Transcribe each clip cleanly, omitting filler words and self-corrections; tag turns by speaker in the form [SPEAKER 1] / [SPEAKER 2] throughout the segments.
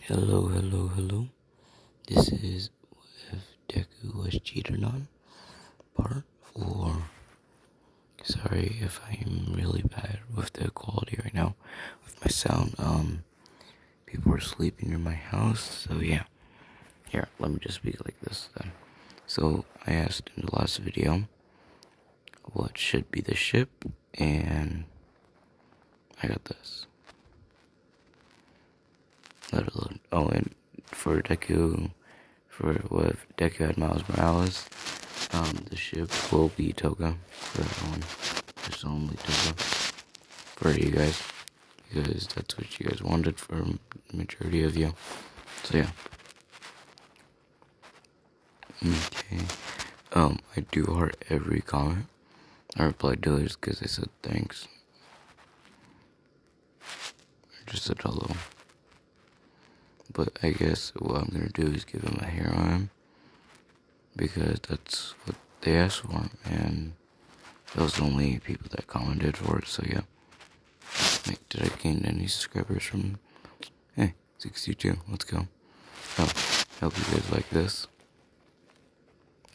[SPEAKER 1] Hello, hello, hello. This is if Deku was cheated on, part 4. Sorry if I'm really bad with the quality right now, with my sound. People are sleeping in my house, so yeah. Here, let me just speak like this then. So, I asked in the last video what should be the ship, and I got this. Let alone, oh, and for Deku, with Deku had Miles Morales, the ship will be Toga for everyone. Just only Toga for you guys, because that's what you guys wanted for the majority of you. So yeah. Okay. I do heart every comment. I replied to it because I said thanks. I just said hello. But I guess what I'm gonna do is give him a hair on him, because that's what they asked for, and those are the only people that commented for it, so yeah. Wait, did I gain any subscribers from... Hey, 62, let's go. Hope you guys like this.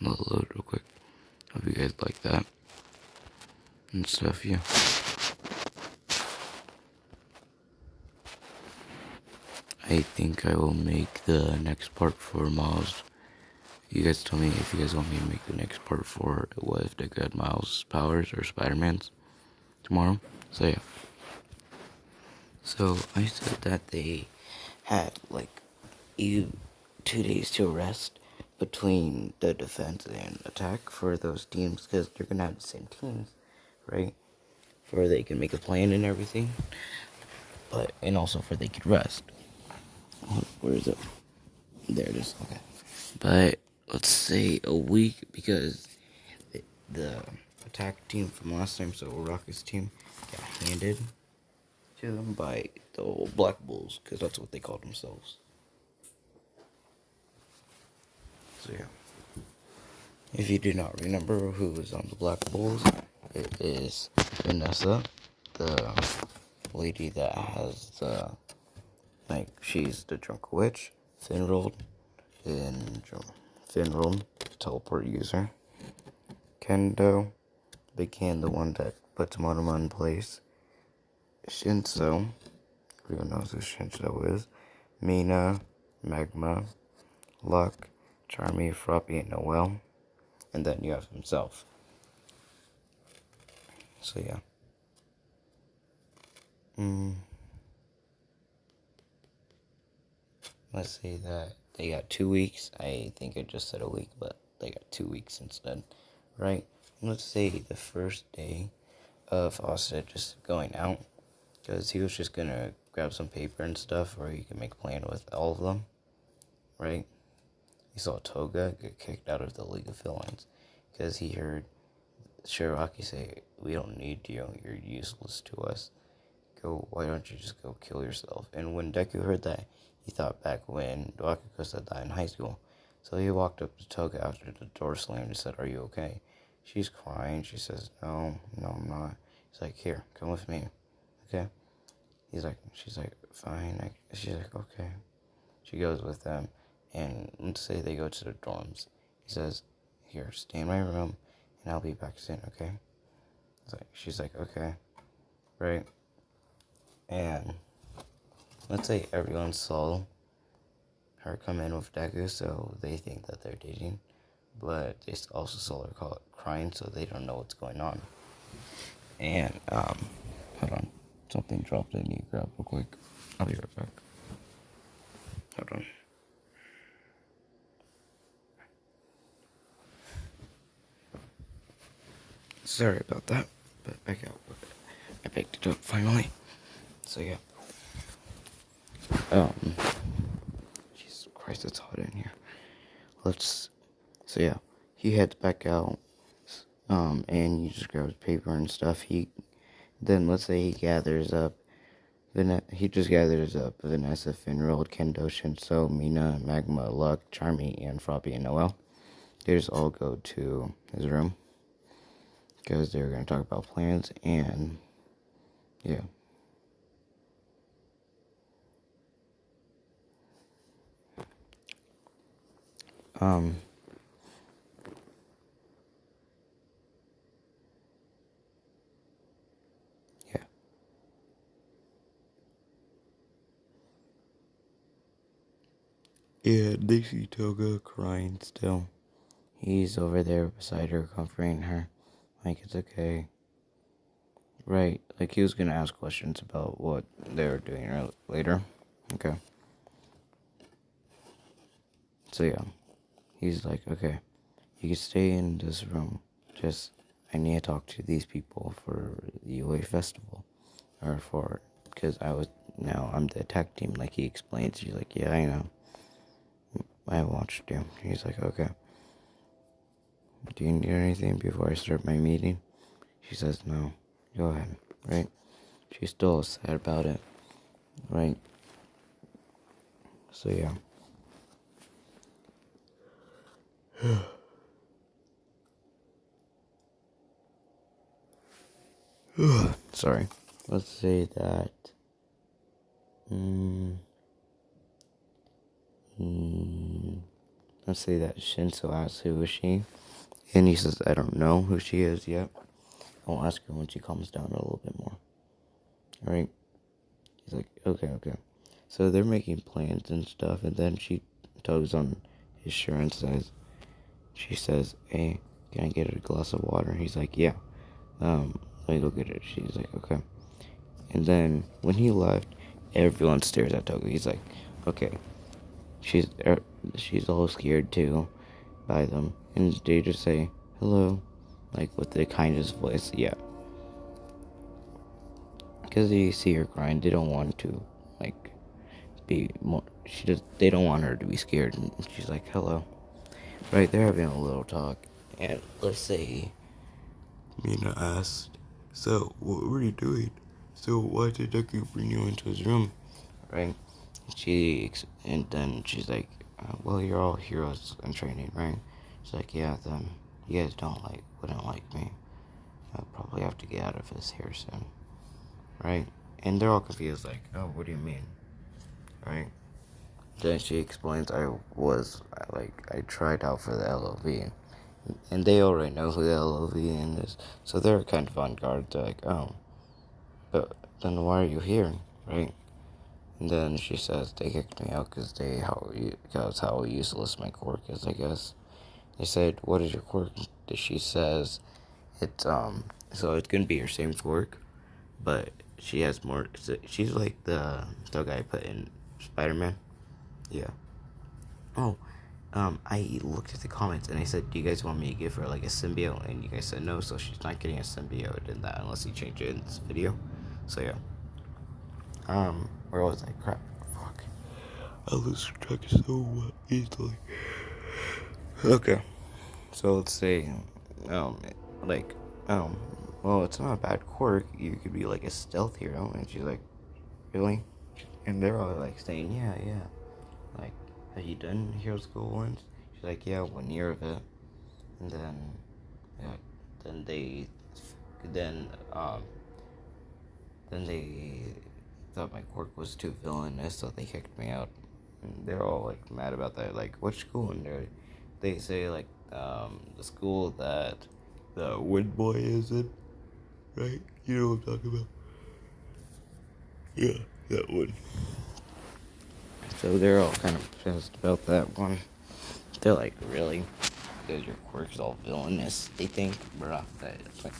[SPEAKER 1] I'll load real quick. Hope you guys like that. And stuff, yeah. I think I will make the next part for Miles. You guys tell me if you guys want me to make the next part for what if they got Miles' powers or Spider-Man's tomorrow. So yeah. So I said that they had like 2 days to rest between the defense and attack for those teams, because they're gonna have the same teams, right? For they can make a plan and everything, but and also for they could rest. Where is it? There it is. Okay, but let's say a week, because the attack team from last time, so Rocket's team, got handed to them by the old Black Bulls, because that's what they called themselves. So yeah. If you do not remember who was on the Black Bulls, it is Vanessa, the lady that has the, like, she's the drunk witch, Finrold, the teleport user, Kendo, Big Hand, the one that puts Monoma in place, Shinso, everyone knows who Shinso is, Mina, Magma, Luck, Charmy, Froppy, and Noelle, and then you have himself. So yeah. Let's say that they got 2 weeks. I think I just said a week, but they got 2 weeks instead, right? And let's say the first day of Austin just going out, because he was just gonna grab some paper and stuff where he can make a plan with all of them, right? He saw Toga get kicked out of the League of Villains because he heard Shiraki say, "We don't need you. You're useless to us. Why don't you just go kill yourself?" And when Deku heard that, he thought back when Bakugo said that in high school. So he walked up to Toga after the door slammed and said, "Are you okay?" She's crying. She says, No, I'm not." He's like, "Here, come with me, okay?" She's like, "Fine." She's like, "Okay." She goes with them, and let's say they go to their dorms. He says, "Here, stay in my room, and I'll be back soon, okay?" She's like, "Okay," right? And let's say everyone saw her come in with Deku, so they think that they're dating, but they also saw her crying, so they don't know what's going on. And, hold on. Something dropped I need to grab real quick. I'll be right back. Hold on. Sorry about that, but back out. I picked it up finally. So yeah. Jesus Christ, it's hot in here. So yeah, he heads back out, and he just grabs paper and stuff. Then let's say he gathers up Vanessa, Finrold, Kendo, Shinso, Mina, Magma, Luck, Charmy, and Froppy, and Noelle. They just all go to his room, because they're going to talk about plans, and yeah. yeah. Yeah, they see Toga crying still. He's over there beside her, comforting her. Like, it's okay. Right, like he was gonna ask questions about what they were doing later. Okay. So yeah, he's like, okay, you can stay in this room. Just, I need to talk to these people for the UA festival. Because now I'm the attack team. Like he explains, he's like, yeah, I know. I watched you. He's like, okay. Do you need anything before I start my meeting? She says, no. Go ahead, right? She's still sad about it, right? So yeah. Sorry. Let's say that. Let's say that Shinso asks who is she, and he says, I don't know who she is yet. I'll ask her when she calms down a little bit more. Alright? He's like, okay. So they're making plans and stuff, and then she tugs on his shirt and she says, hey, can I get a glass of water? He's like, yeah. Let me go get it. She's like, okay. And then when he left, everyone stares at Toga. He's like, okay. She's all scared too by them, and they just say hello, like with the kindest voice. Yeah, because they see her crying, they don't want to like be more. They don't want her to be scared, and she's like hello. Right, they're having a little talk, and let's say Mina asked, so what were you doing? So why did Deku bring you into his room? Right? And then she's like, well, you're all heroes in training, right? She's like, yeah, then you guys wouldn't like me. I'll probably have to get out of his hair soon, right? And they're all confused, like, oh, what do you mean, right? Then she explains, I tried out for the LOV, and they already know who the LOV is, so they're kind of on guard. They're like, oh, but then why are you here, right? And then she says they kicked me out because how useless my quirk is, I guess. They said, what is your quirk? She says, so it's gonna be her same quirk, but she has more, she's like the guy I put in Spider-Man. Yeah. Oh, I looked at the comments and I said, do you guys want me to give her like a symbiote? And you guys said no, so she's not getting a symbiote in that unless you change it in this video. So yeah. Where was I? Crap. Fuck. I lose track so easily. Okay. So let's say, um, like, well, it's not a bad quirk. You could be like a stealth hero. And she's like, really? And they're all like saying, yeah. Like, have you done hero school once? She's like, yeah, 1 year of it. And then, yeah, then they, then, then they thought my quirk was too villainous, so they kicked me out. And they're all like mad about that. Like, which school? And they say like the school that the Wood Boy is in, right? You know what I'm talking about? Yeah, that one. So they're all kind of pissed about that one. They're like, really? Because your quirk's all villainous. They think, bruh, that it's like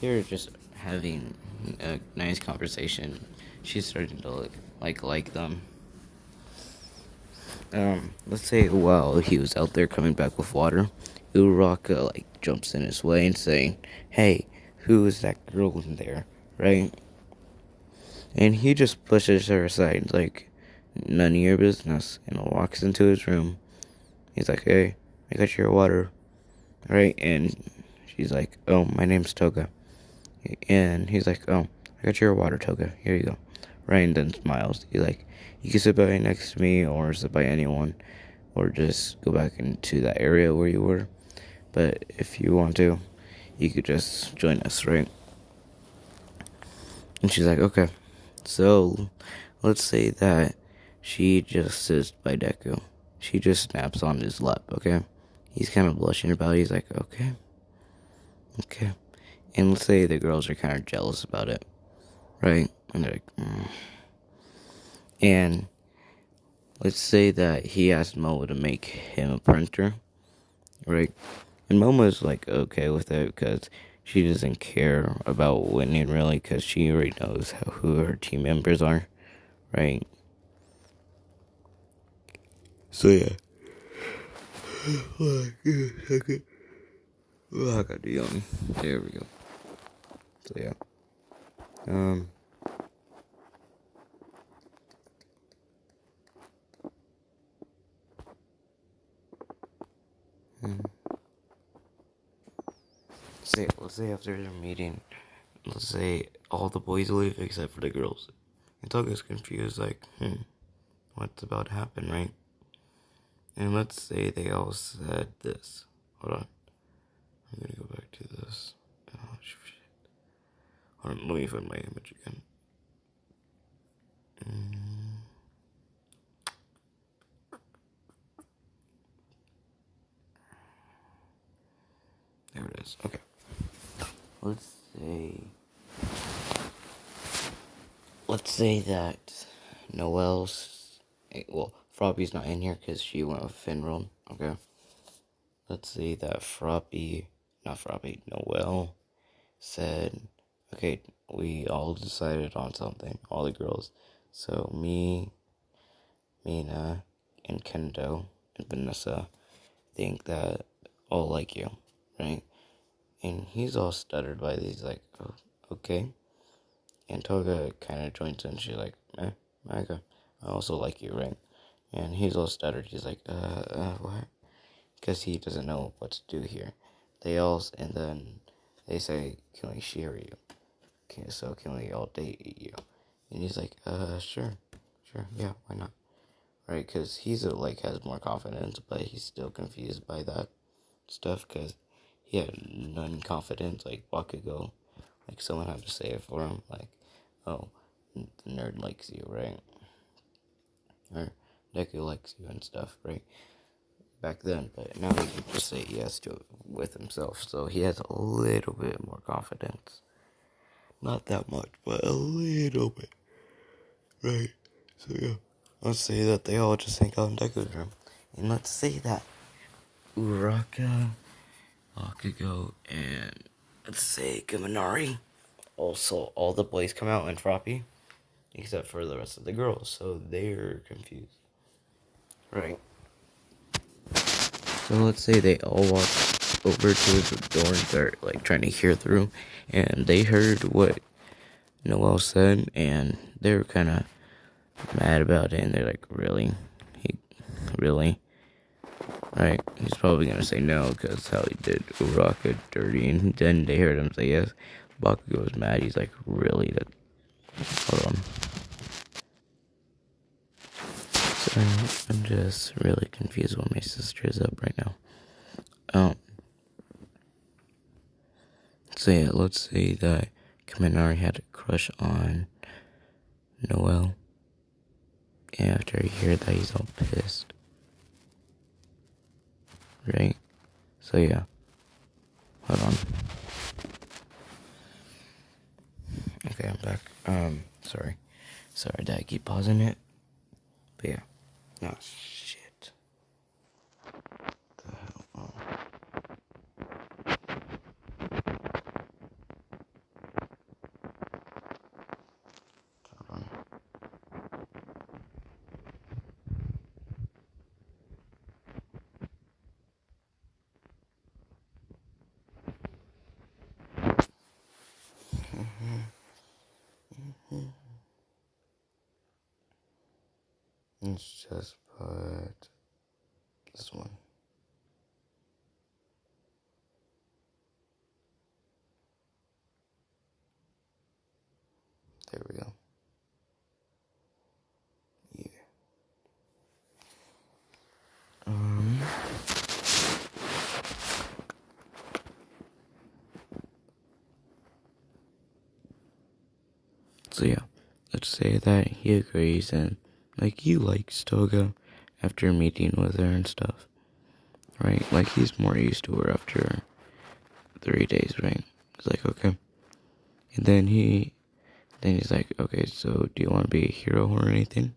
[SPEAKER 1] they're just having a nice conversation. She's starting to like them. Let's say while he was out there coming back with water, Uraka like jumps in his way and saying, "Hey, who is that girl in there?" Right? And he just pushes her aside, like none of your business, and walks into his room. He's like, "Hey, I got your water." Right? And she's like, "Oh, my name's Toga." And he's like, "Oh, I got your water, Toga. Here you go." Ryan then smiles. He's like, "You can sit by next to me or sit by anyone or just go back into that area where you were. But if you want to, you could just join us, right?" And she's like, "Okay." So let's say that she just sits by Deku. She just snaps on his lap, okay? He's kind of blushing about it. He's like, okay. Okay. And let's say the girls are kind of jealous about it, right? And they're like, And let's say that he asked Momo to make him a printer, right? And Momo's like okay with it because she doesn't care about winning really because she already knows who her team members are, right? So yeah. Oh, I got the yummy. There we go. So yeah. Let's say after their meeting, let's say all the boys leave except for the girls. And Toga's confused, like, what's about to happen, right? And let's say they all said this. Hold on. I'm gonna go back to this. Oh, shit. Hold on, let me find my image again. There it is. Okay. Let's say. Let's say that Noelle's. Well, Froppy's not in here because she went with Finral. Okay. Let's say that Noelle said, okay, we all decided on something, all the girls. So me, Mina, and Kendo, and Vanessa think that all like you, right? And he's all stuttered by these, like, oh, okay. And Toga kind of joins in. She's like, okay, I also like you, right? And he's all stuttered. He's like, what? Because he doesn't know what to do here. And then they say, can we share you? Okay, so can we all date you? And he's like, sure, yeah, why not? Right, because he's has more confidence, but he's still confused by that stuff because he had none confidence. Like Bakugo, like someone had to say it for him. Like, oh, the nerd likes you, right? Or Deku likes you and stuff, right? Back then, but now he can just say yes to it with himself. So he has a little bit more confidence. Not that much, but a little bit, right? So yeah, let's say that they all just hang out in Deku's room, and let's say that Uraka, Bakugo, and let's say Kaminari. Also, all the boys come out and Froppy, except for the rest of the girls, so they're confused. Right. So let's say they all walk over to his door and start trying to hear through, and they heard what Noelle said, and they were kind of mad about it, and they're like, really? Really? Right, he's probably gonna say no because how he did Uraka dirty, and then they heard him say yes. Bakugo was mad. He's like, really? Hold on. So I'm just really confused what my sister is up right now. So yeah, let's say that Kaminari had a crush on Noelle. And after he heard that, he's all pissed. Right? So yeah. Hold on. Okay, I'm back. Sorry that I keep pausing it. But yeah. Oh, shit. The hell? Oh. Hold on. Let's just put this one. There we go. Yeah. So yeah, let's say that he agrees and like, you like Stoga after meeting with her and stuff, right? Like, he's more used to her after 3 days, right? He's like, okay. And then he's like, okay, so do you want to be a hero or anything?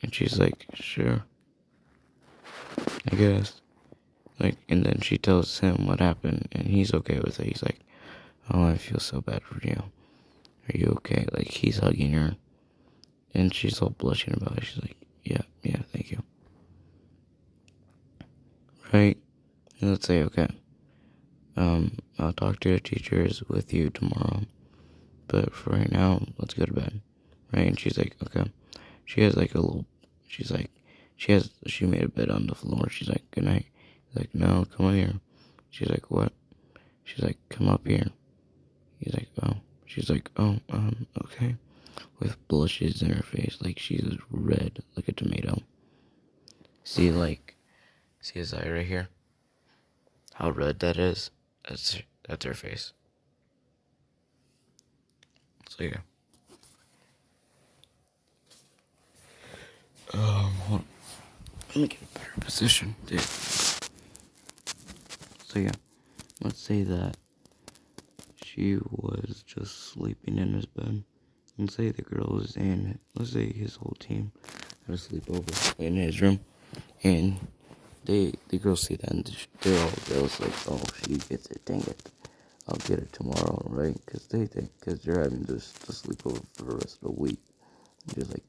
[SPEAKER 1] And she's like, sure, I guess. Like, and then she tells him what happened, and he's okay with it. He's like, oh, I feel so bad for you. Are you okay? Like, he's hugging her, and she's all blushing about it. She's like, yeah, thank you. Right? And let's say, okay, I'll talk to the teachers with you tomorrow, but for right now, let's go to bed. Right? And she's like, okay. She has like a little, she's like, she made a bed on the floor. She's like, good night. He's like, no, come on here. She's like, what? She's like, come up here. He's like, oh. She's like, oh, okay. With blushes in her face, like she's red, like a tomato. See his eye right here? How red that is? That's her face. So yeah. Hold on. Let me get a better position, dude. So yeah, let's say that she was just sleeping in his bed. Let's say the girls and let's say his whole team had a sleepover in his room, and the girls see that and they're all jealous, like, oh, she gets it, dang it, I'll get it tomorrow, right? Because they're having this to sleepover for the rest of the week. There's like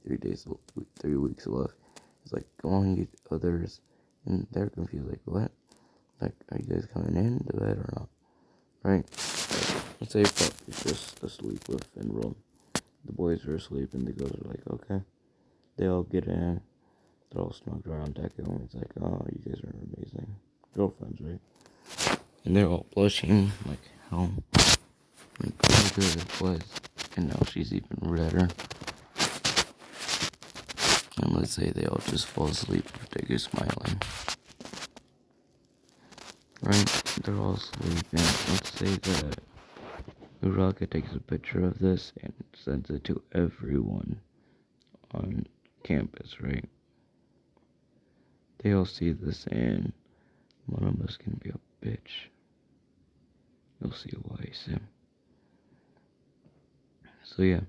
[SPEAKER 1] 3 weeks left. It's like, go on, get others, and they're confused, like, what? Like, are you guys coming in to bed or not? Right? Let's say Pup is just asleep with Finral. The boys are asleep, and the girls are like, okay. They all get in. They're all snugged around Deku, and it's like, oh, you guys are amazing. Girlfriends, right? And they're all blushing, like, hell. Like, oh, good it was. And now she's even redder. And let's say they all just fall asleep with Deku smiling. Right? They're all sleeping. Let's say that Uraka takes a picture of this and sends it to everyone on campus, right? They all see this and one of us can be a bitch. You'll see why soon. So yeah.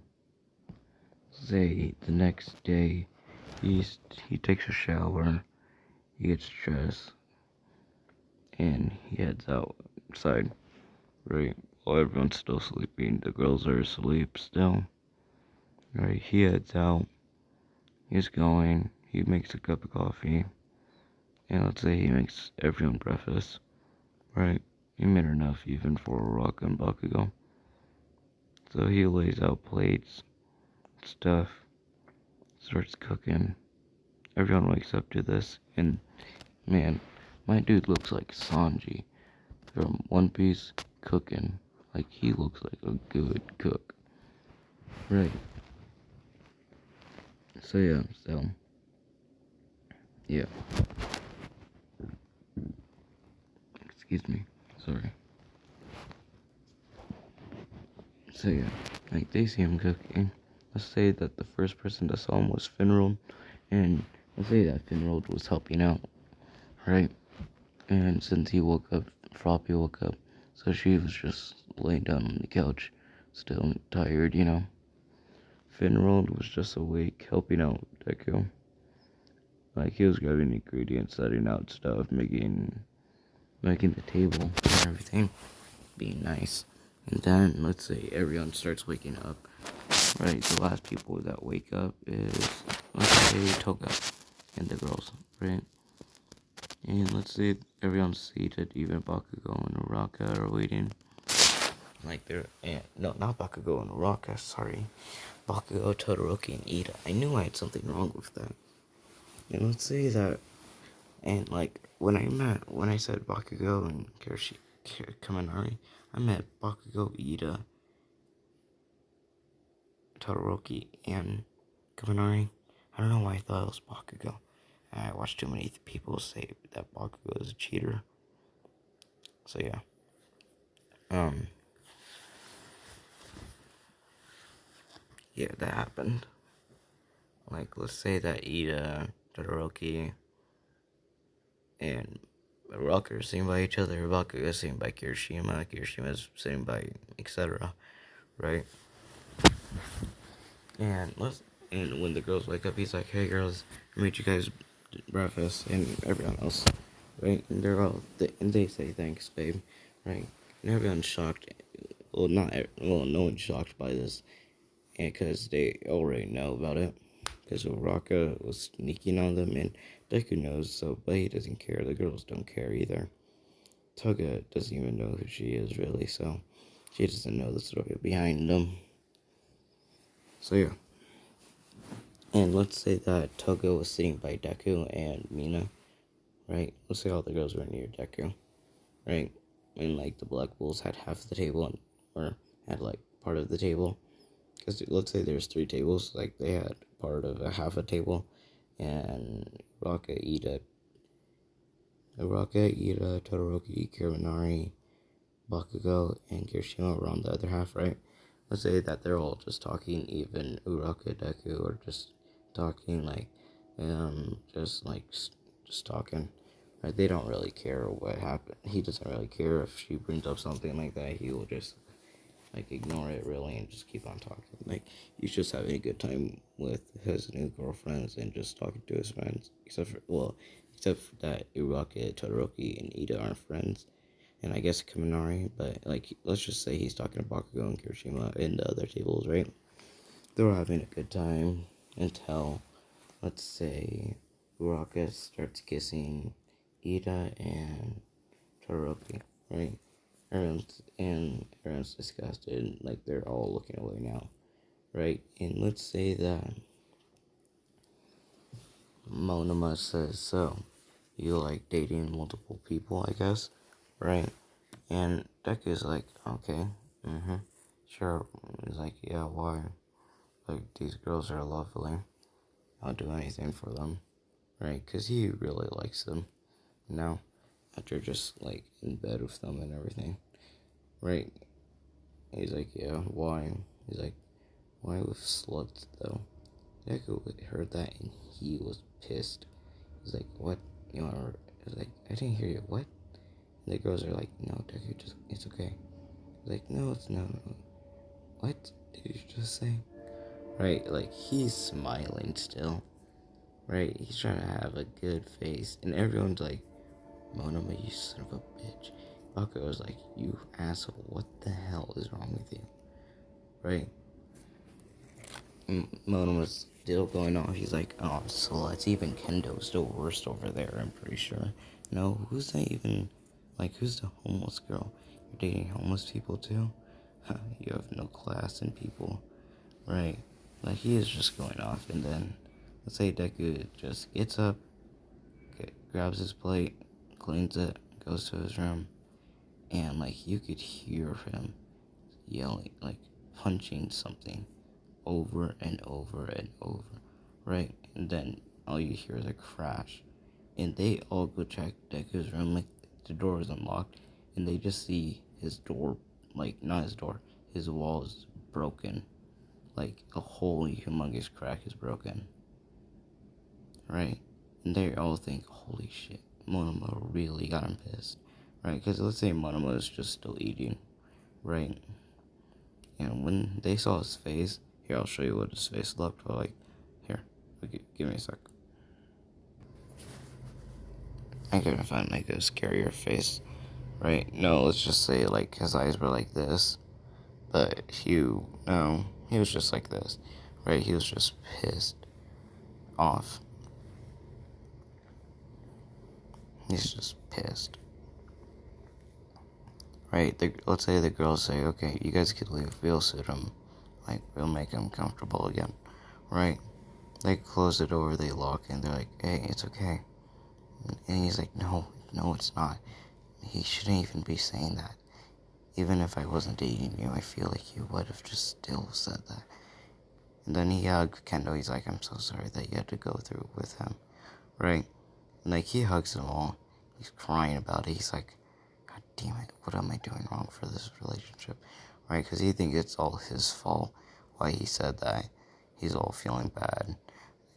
[SPEAKER 1] Say the next day he takes a shower, he gets dressed, and he heads outside, right? While everyone's still sleeping, the girls are asleep still. Right, he heads out, he's going, he makes a cup of coffee, and let's say he makes everyone breakfast, right? He made enough even for Rock and Bakugo. So he lays out plates, stuff, starts cooking. Everyone wakes up to this, and man, my dude looks like Sanji from One Piece cooking. Like, he looks like a good cook. Right. So yeah. Excuse me. Sorry. So yeah, like, they see him cooking. Let's say that the first person that saw him was Finrod, and let's say that Finrod was helping out, right? And since he woke up, Floppy woke up, so she was just laying down on the couch, still tired, you know. Finrod was just awake, helping out Deku. Like, he was grabbing ingredients, setting out stuff, making the table and everything, being nice. And then, let's say everyone starts waking up. Right, the last people that wake up is, let's say, Toga and the girls, right? And let's say everyone's seated, even Bakugo and Uraka are waiting. Like, no, not Bakugo and Uraka, sorry. Bakugo, Todoroki, and Ida. I knew I had something wrong with that. And let's say that, and like, when I said Bakugo and Kaminari, I meant Bakugo, Ida, Todoroki, and Kaminari. I don't know why I thought it was Bakugo. I watched too many people say that Bakugo is a cheater. So yeah. Yeah, that happened. Like, let's say that Ida, Todoroki, and Rocker are sitting by each other. Rocker is sitting by Kirishima. Kirishima is sitting by etc. Right? And when the girls wake up, he's like, "Hey, girls, I made you guys breakfast," and everyone else, right? And and they say thanks, babe, right? And everyone's shocked. Well, no one's shocked by this, and because they already know about it. Because Uraka was sneaking on them, and Deku knows, so but he doesn't care. The girls don't care either. Toga doesn't even know who she is really, so she doesn't know the story behind them. So yeah. And let's say that Toga was sitting by Deku and Mina, right? Let's say all the girls were near Deku, right? And like the Black Bulls had half the table, or had like part of the table. Because let's say there's 3 tables, like they had part of a half a table, and Ida, Todoroki, Kirinari, Bakugo, and Kirishima were on the other half, right? Let's say that they're all just talking, even Uraka, Deku, or just talking just talking, right? They don't really care what happened. He doesn't really care if she brings up something like that. He will just like ignore it really and just keep on talking. Like he's just having a good time with his new girlfriends and just talking to his friends. Except for that Uraka, Todoroki, and Ida aren't friends, and I guess Kaminari. But like, let's just say he's talking to Bakugo and Kirishima in the other tables, right? They're having a good time until, let's say, Uraka starts kissing Ida and Todoroki, right? Everyone's disgusted, like they're all looking away now, right? And let's say that Monoma says, "So, you like dating multiple people, I guess, right?" And Deku's like, "Okay, sure." He's like, "Yeah, why? Like these girls are lovely. I'll do anything for them, right? Because he really likes them now, after just like in bed with them and everything, right?" He's like, "Yeah, why?" He's like, "Why with sluts though?" Deku heard that and he was pissed. He's like, "What? You know?" He's like, "I didn't hear you. What?" And the girls are like, "No, Deku, just it's okay." He's like, "No, it's no. What did you just say?" Right? Like he's smiling still. Right? He's trying to have a good face, and everyone's like, "Monoma, you son of a bitch." Bakugo was like, "You asshole! What the hell is wrong with you?" Right? Mona was still going on. He's like, "Oh, sluts. Even Kendo's still worst over there, I'm pretty sure." No, who's that even? Like, who's the homeless girl? You're dating homeless people too? You have no class in people. Right? Like, he is just going off. And then, let's say Deku just gets up, grabs his plate, cleans it, goes to his room. And, like, you could hear him yelling, like, punching something over and over and over, right? And then all you hear is a crash. And they all go check Deku's room, like the door is unlocked, and they just see his door, like not his door, his wall is broken. Like a whole humongous crack is broken. Right? And they all think, holy shit, Monoma really got him pissed. Right? Because let's say Monoma is just still eating. Right? And when they saw his face, here, I'll show you what his face looked like. Here, give me a sec. I couldn't find like a scarier face, right? No, let's just say like his eyes were like this, but no, he was just like this, right? He was just pissed off. He's just pissed, right? Let's say the girls say, "Okay, you guys could leave. We'll suit him, like we'll make him comfortable again," right? They close the door, they lock, and they're like, "Hey, it's okay." And he's like, no, it's not. He shouldn't even be saying that. Even if I wasn't dating you, I feel like you would have just still said that. And then he hugged Kendo. He's like, "I'm so sorry that you had to go through with him." Right? And like, he hugs them all. He's crying about it. He's like, "God damn it, what am I doing wrong for this relationship?" Right? Because he thinks it's all his fault why he said that. He's all feeling bad.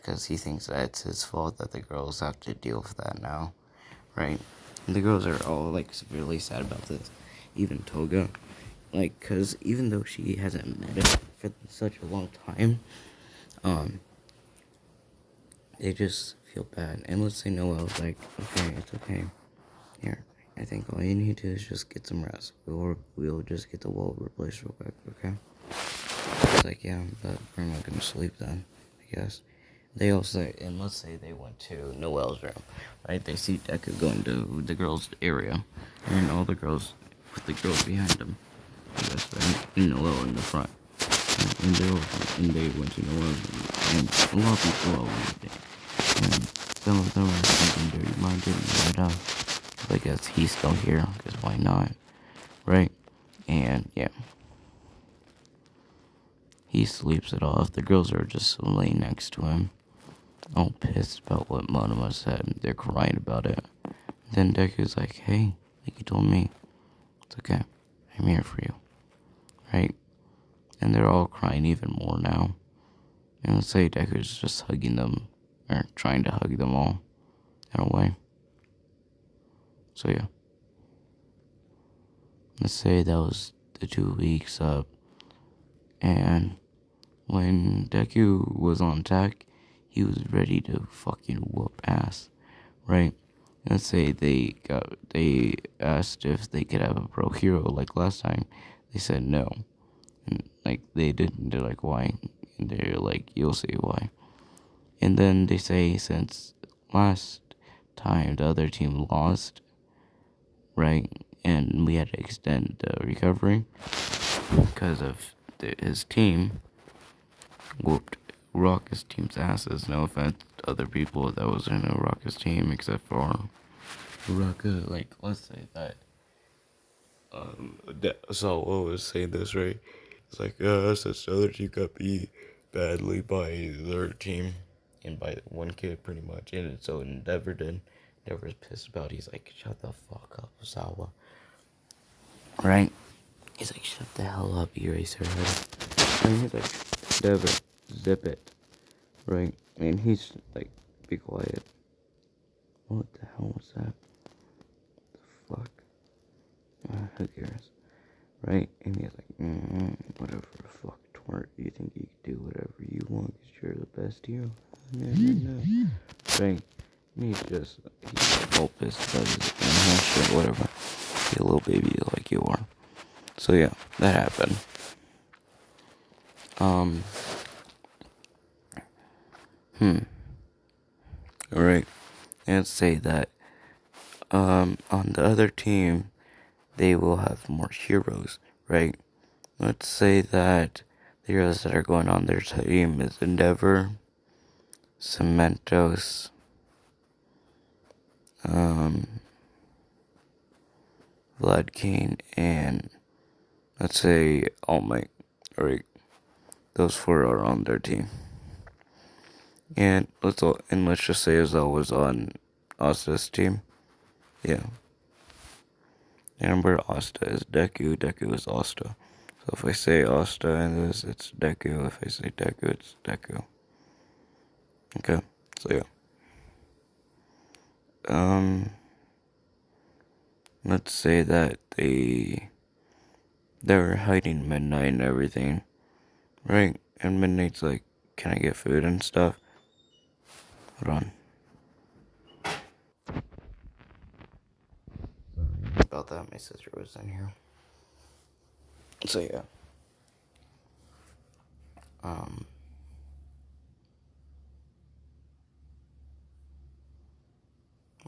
[SPEAKER 1] because he thinks that it's his fault that the girls have to deal with that now, right? And the girls are all like severely sad about this. Even Toga, like, cause even though she hasn't met him for such a long time, they just feel bad. And let's say Noel's like, okay, it's okay. Here, I think all you need to do is just get some rest. We'll just get the wall replaced real quick, okay? It's like, yeah, but we're not gonna sleep then, I guess. They all say, and let's say they went to Noel's room, right? They see Deku going to the girls' area, and all the girls, with the girls behind them, I guess, right? And Noel in the front. And they went to Noel's room, and a lot of people all went there. And some of them are thinking dirty minded, but I guess he's still here, because why not, right? And, yeah. He sleeps it off. The girls are just laying next to him, all pissed about what Monoma said. They're crying about it. Then Deku's like, hey, like you told me, it's okay. I'm here for you. Right? And they're all crying even more now. And let's say Deku's just hugging them, or trying to hug them all, in a way. So yeah. Let's say that was the 2 weeks up. And when Deku was on attack, he was ready to fucking whoop ass, right? Let's say they asked if they could have a pro hero like last time. They said no, and like they didn't. They're like, why? And they're like, you'll see why. And then they say since last time the other team lost, right, and we had to extend the recovery because of his team whooped Rocket's team's asses. No offense to other people that was in a Rocket's team, except for Rocket. Like, let's say that. So I was saying this, right? It's like, since the other team got beat badly by their team, and by one kid, pretty much. And so Endeavor did. Endeavor's pissed about it. He's like, shut the fuck up, Sawa. Right? He's like, shut the hell up, Eraserhead. And he's like, Endeavor, zip it. Right? And he's like, be quiet. What the hell was that? The fuck? Who cares? Right? And he's like, whatever, fuck, twerk. You think you can do whatever you want because you're the best hero? No. Right? And he's all pissed about his shit, whatever. Be a little baby like you are. So yeah, that happened. Alright. And say that, on the other team, they will have more heroes, right? Let's say that the heroes that are going on their team is Endeavor, Cementos, Vlad Kane, and let's say All Might. Alright, those four are on their team. And let's just say Azal was on Asta's team. Yeah. And remember, Asta is Deku. Deku is Asta. So if I say Asta in this, it's Deku. If I say Deku, it's Deku. Okay. So yeah. Let's say that they're hiding Midnight and everything, right? And Midnight's like, can I get food and stuff? Hold on. Sorry about that. My sister was in here. So yeah.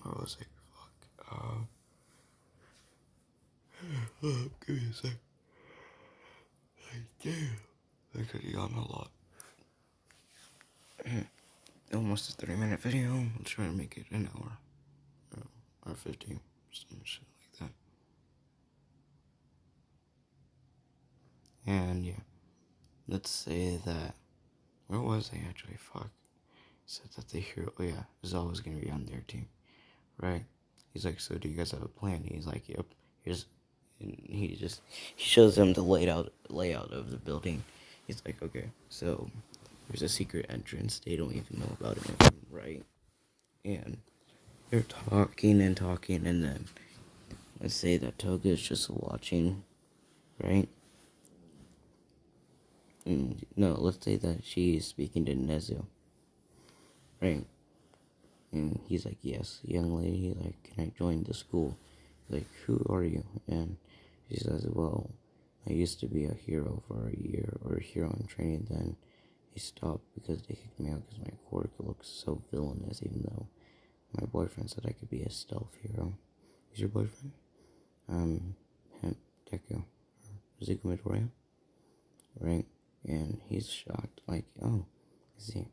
[SPEAKER 1] Where was I? Fuck. Give me a sec. Damn. I could have gotten a lot. Almost a 30-minute video. I'm trying to make it an hour. Or 15. Some shit like that. And yeah. Let's say that. Where was I actually? Fuck. Said that the hero. Oh yeah. Zal was gonna be on their team. Right? He's like, so do you guys have a plan? He's like, yep. And he shows them the layout of the building. He's like, okay, so there's a secret entrance. They don't even know about it, right? And they're talking and talking, and then let's say that Toga is just watching, right? No, let's say that she's speaking to Nezu, right? And he's like, yes, young lady, like, can I join the school? He's like, who are you? And she says, well, I used to be a hero for a year, or a hero in training, then I stopped because they kicked me out because my quirk looks so villainous, even though my boyfriend said I could be a stealth hero. Who's your boyfriend? Him, Deku, or Zuko Midoriya, right? And he's shocked, like, oh, is he?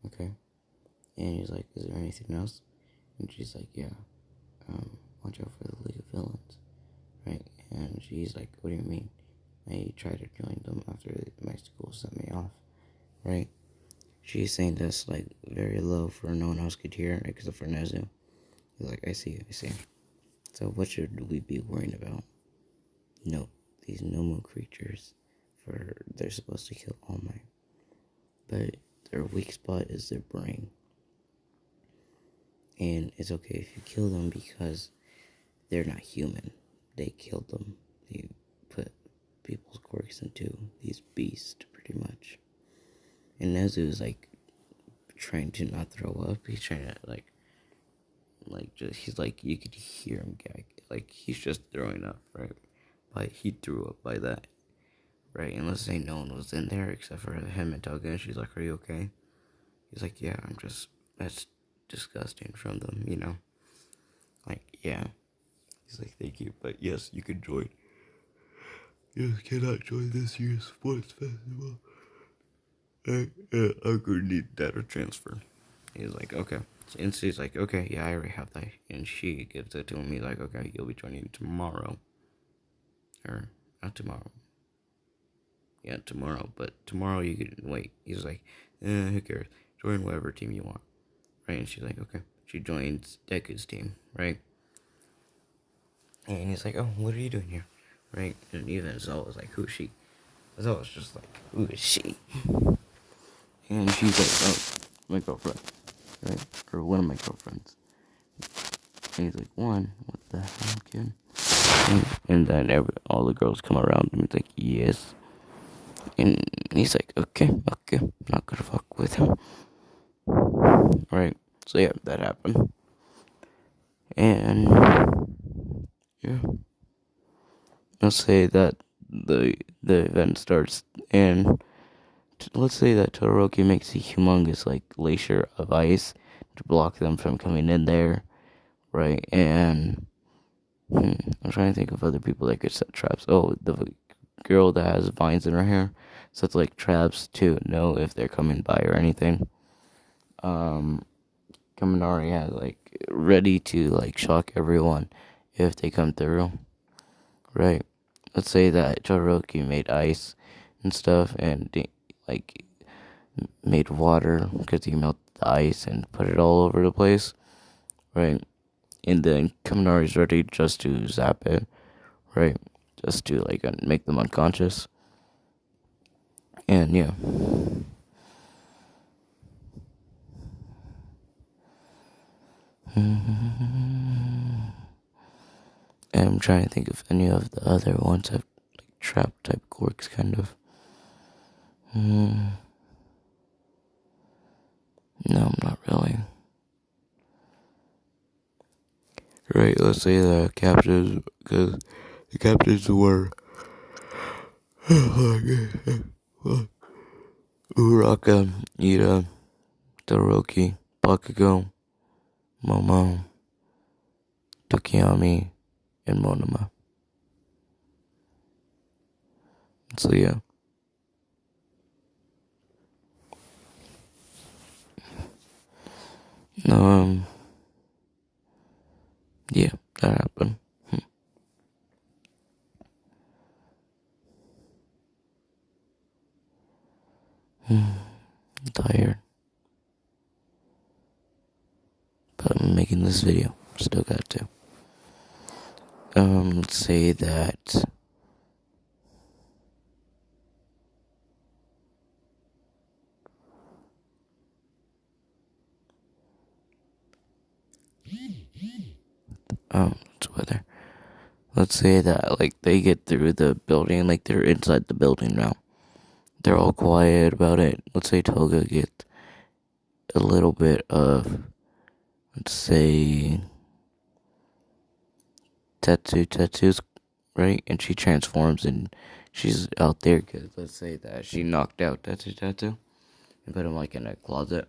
[SPEAKER 1] Okay. And he's like, is there anything else? And she's like, yeah, watch out for the League of Villains, right? And she's like, what do you mean? I tried to join them after my school sent me off, right? She's saying this, like, very low for no one else could hear, except for Nezu. He's like, I see. So what should we be worrying about? No, these Nomu creatures, they're supposed to kill All Might. But their weak spot is their brain. And it's okay if you kill them because they're not human. They killed them. They put people's quirks into these beasts, pretty much. And Nezu is like trying to not throw up. He's trying to he's like, you could hear him gag. Like, he's just throwing up, right? But he threw up by that, right? And let's say no one was in there except for him and Toga. And she's like, are you okay? He's like, yeah, that's disgusting from them, you know? Like, yeah. He's like, thank you, but yes, you could join. You cannot join this year's sports festival. I'm gonna need data transfer. He's like, okay. And she's like, okay, yeah, I already have that. And she gives it to him. He's like, okay, you'll be joining tomorrow. Or, not tomorrow. Yeah, tomorrow. But tomorrow you can wait. He's like, who cares? Join whatever team you want. Right? And she's like, okay. She joins Deku's team, right? And he's like, oh, what are you doing here? Right? And even Zoe was like, who's she? Zoe was just like, who is she? And she's like, oh, my girlfriend. Right? Or one of my girlfriends. And he's like, one? What the hell, kid? And then all the girls come around him. He's like, yes. And he's like, okay, not gonna fuck with him. Right? So yeah, that happened. And yeah, let's say that the event starts, and let's say that Todoroki makes a humongous like glacier of ice to block them from coming in there, right? And I'm trying to think of other people that could set traps. Oh, the girl that has vines in her hair sets like traps to know if they're coming by or anything. Kaminari has like ready to like shock everyone if they come through, right? Let's say that Todoroki made ice and stuff, and like made water because he melted the ice and put it all over the place, right? And then Kaminari's ready just to zap it, right? Just to like make them unconscious. And yeah. And I'm trying to think if any of the other ones have like trap type quirks, kind of. No, not really. Right, let's say the captives, because the captives were Uraka, Ida, Todoroki, Bakugo, Momo, Tokiyami, and Monoma. So yeah. Yeah, that happened. I'm tired. But I'm making this video. Still got to. Let's say that It's weather. Let's say that like they get through the building, like they're inside the building now. They're all quiet about it. Let's say Toga gets a little bit of, let's say, tattoos, right? And she transforms and she's out there because let's say that she knocked out tattoo and put him like in a closet.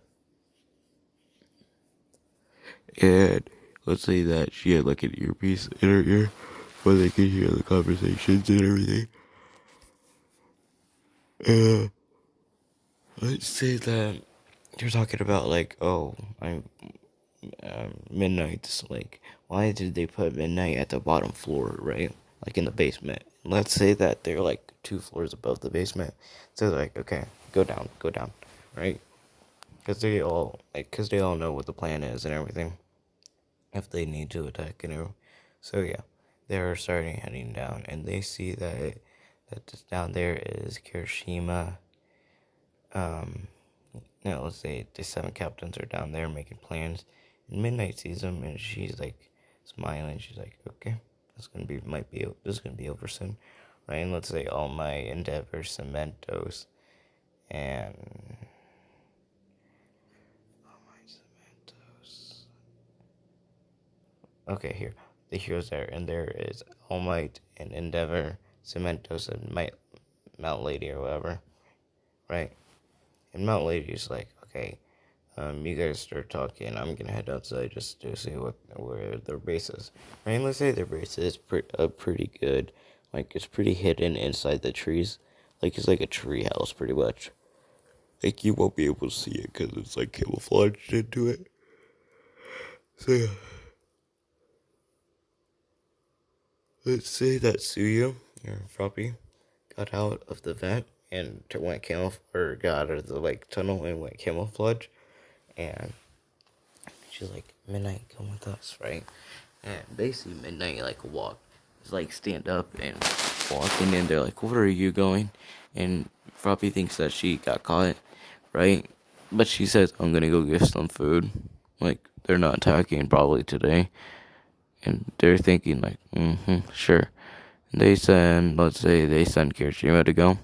[SPEAKER 1] And let's say that she had like an earpiece in her ear where they could hear the conversations and everything. Let's say that you're talking about like, oh, I'm midnight. Like, why did they put midnight at the bottom floor, right? Like in the basement. Let's say that they're like 2 floors above the basement. So they're like, okay, go down, right? Because they all know what the plan is and everything. If they need to attack and everything. So yeah, they're starting heading down, and they see that down there is Kirishima. Let's say the 7 captains are down there making plans, and Midnight sees them, and she's like smiling. She's like, okay, this is gonna be over soon, right? And let's say All Might, Endeavor, Cementos, and okay, here the heroes there, and there is All Might and Endeavor, Cementos, and Mount Lady or whatever, right? And Mount Lady's like, okay, you guys start talking. I'm gonna head outside just to see where their base is. Right? And let's say their base is pretty good. Like it's pretty hidden inside the trees. Like it's like a tree house, pretty much. Like you won't be able to see it because it's like camouflaged into it. So yeah. Let's say that Suya, your Froppy, got out of the vent and went got out of the like tunnel and went camouflage, and she's like, Midnight, come with us, right? And they see Midnight like stand up and walking, and they're like, where are you going? And Froppy thinks that she got caught, right? But she says, I'm gonna go get some food. Like they're not attacking probably today, and they're thinking like, sure. Let's say they send Kirishima to go.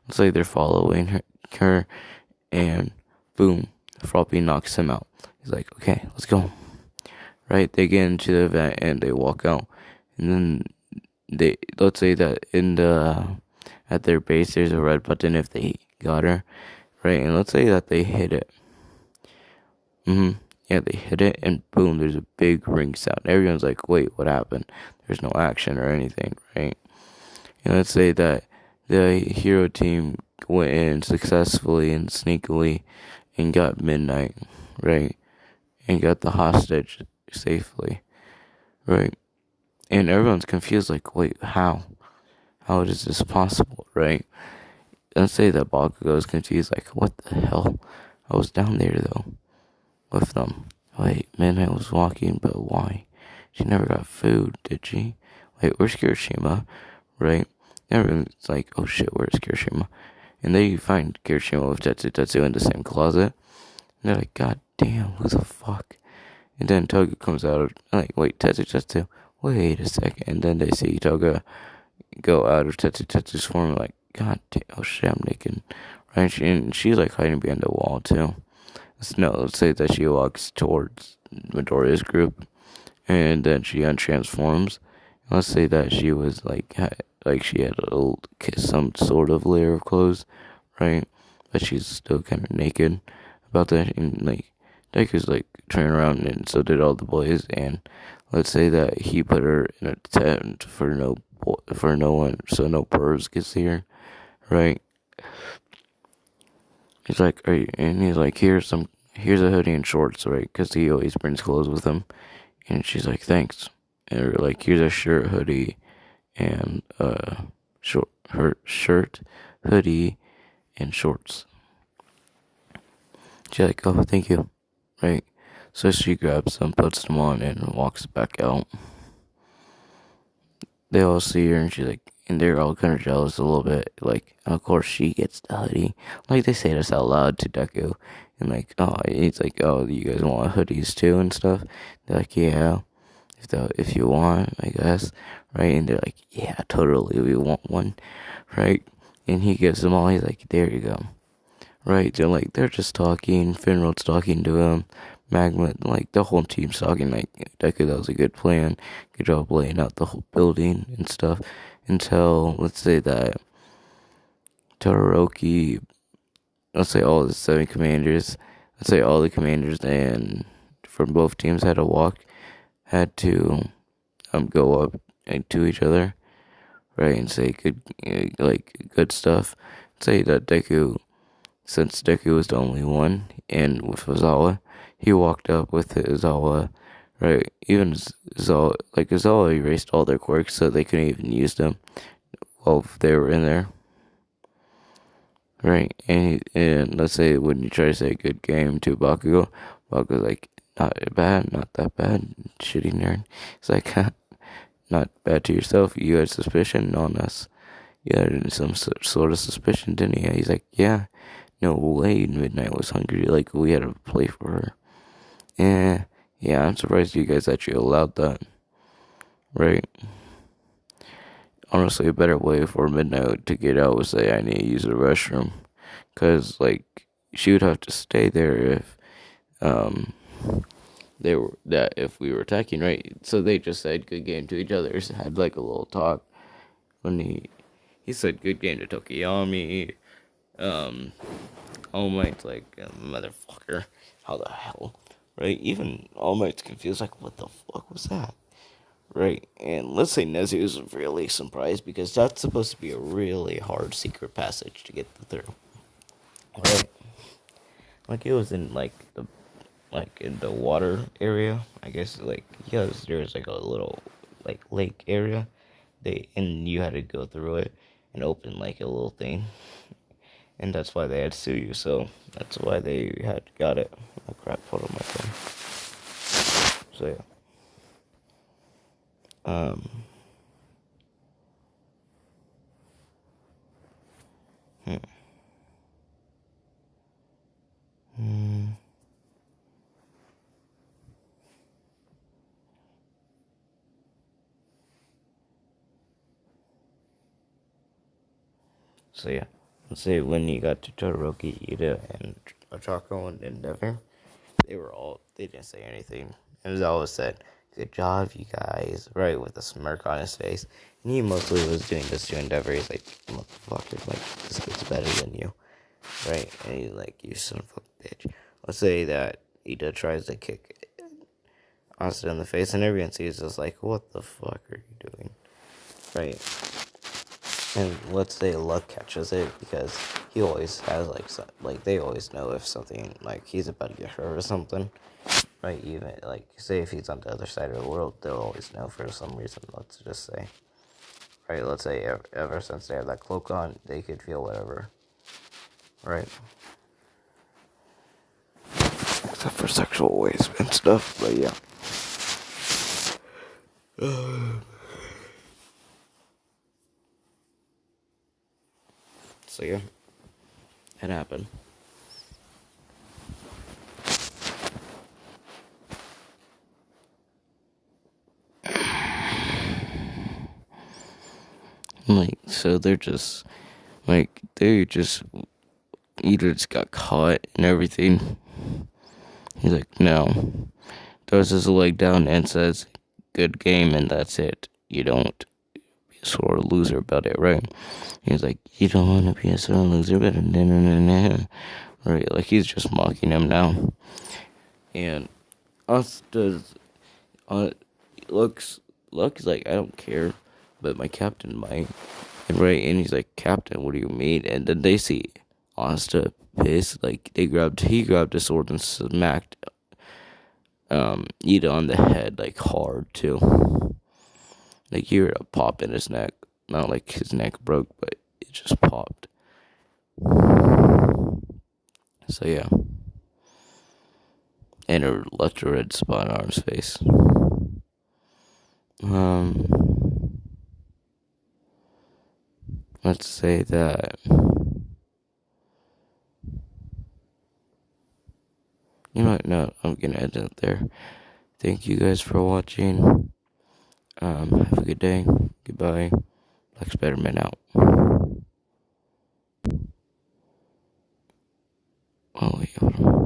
[SPEAKER 1] Let's say they're following her, and boom, Froppy knocks him out. He's like, okay, let's go. Right? They get into the event and they walk out. And then let's say that at their base, there's a red button if they got her. Right? And let's say that they hit it. Yeah, they hit it, and boom, there's a big ring sound. Everyone's like, wait, what happened? There's no action or anything, right? And let's say that the hero team went in successfully and sneakily and got Midnight, right? And got the hostage safely, right? And everyone's confused, like, wait, how? How is this possible, right? Let's say that Bakugo is confused, like, what the hell? I was down there, though, with them. Wait, Midnight was walking, but why? She never got food, did she? Wait, where's Kirishima? Right? Everyone's like, oh shit, where's Kirishima? And then you find Kirishima with Tetsu in the same closet. And they're like, god damn, who the fuck? And then Toga comes out, like, wait, Tetsu, wait a second. And then they see Toga go out of Tetsu's form, like, god damn, oh shit, I'm naked. Right? And she's like hiding behind the wall, too. Let's say that she walks towards Midoriya's group, and then she untransforms. Let's say that she was like she had some sort of layer of clothes, right? But she's still kind of naked. About that, and like Deku's like turning around, and so did all the boys. And let's say that he put her in a tent for no one, so no birds can see her, right? He's like, and he's like, here's a hoodie and shorts, right? Because he always brings clothes with him. And she's like, thanks. And we're like, here's a shirt, hoodie, and her shirt, hoodie, and shorts. She's like, oh, thank you, right? So she grabs them, puts them on, and walks back out. They all see her, and she's like, and they're all kind of jealous a little bit. Like, of course, she gets the hoodie. Like, they say this out loud to Deku. And, like, oh, it's like, oh, you guys want hoodies too and stuff? They're like, yeah. if you want, I guess, right? And they're like, yeah, totally, we want one, right? And he gives them all. He's like, there you go, right? They're just talking. Finrod's talking to him. Magma, like the whole team's talking. Like, Deku, that was a good plan. Good job laying out the whole building and stuff. Until let's say that Todoroki, let's say all the 7 commanders, let's say all the commanders and from both teams had to go up and to each other, right, and say good stuff. Say that since Deku was the only one, and with Ozawa, he walked up with Ozawa, right? Even Ozawa erased all their quirks, so they couldn't even use them while they were in there, right? And let's say when you try to say good game to Bakugo, Bakugo's like, not bad, not that bad, shitty nerd. It's like, not bad to yourself. You had suspicion on us. You had some sort of suspicion, didn't you? He's like, yeah, no way. Midnight was hungry. Like, we had to play for her. Yeah, I'm surprised you guys actually allowed that. Right? Honestly, a better way for Midnight to get out was say, I need to use the restroom. Because, like, she would have to stay there um, if we were attacking, right? So they just said good game to each other. Had like a little talk when he said good game to Tokiyami. All Might's like, motherfucker, how the hell, right? Even All Might's confused, like, what the fuck was that, right? And let's say Nezu is really surprised because that's supposed to be a really hard secret passage to get through, right? Like it was in in the water area, I guess. Like, yeah, there's like a little like lake area. And you had to go through it and open like a little thing, and that's why they had to sue you. So that's why they had got it. Oh crap! Hold on my phone. So yeah. Um. Hmm. Hmm. So yeah. Let's say when you got to Todoroki, Ida, and Ochako and Endeavor, they didn't say anything. And it was always said, good job, you guys, right, with a smirk on his face. And he mostly was doing this to Endeavor. He's like, motherfucker, like, this kid's better than you, right? And he's like, you son of a bitch. Let's say that Ida tries to kick Asta in the face, and everyone sees just like, what the fuck are you doing, right? And let's say Luck catches it because he always has like they always know if something like he's about to get hurt or something, right? Even like say if he's on the other side of the world, they'll always know for some reason. Let's just say, right? Let's say ever since they have that cloak on, they could feel whatever, right? Except for sexual waste and stuff, but yeah. So yeah, it happened. Like, so they just either just got caught and everything. He's like, no. Throws his leg down and says, good game, and that's it. You don't be a sore loser about it, right? He's like, you don't want to be a sore loser, but right? Like, he's just mocking him now. And us does, uh, looks like, I don't care, but my captain might. And right, and he's like, Captain, what do you mean? And then they see Asta pissed, like he grabbed a sword and smacked Ida on the head like hard too. Like you heard a pop in his neck. Not like his neck broke, but it just popped. So yeah. And it left a red spot on his face. Let's say that you might know I'm gonna end it there. Thank you guys for watching. Have a good day. Goodbye. Black Spider-Man out. Oh wait, hold on.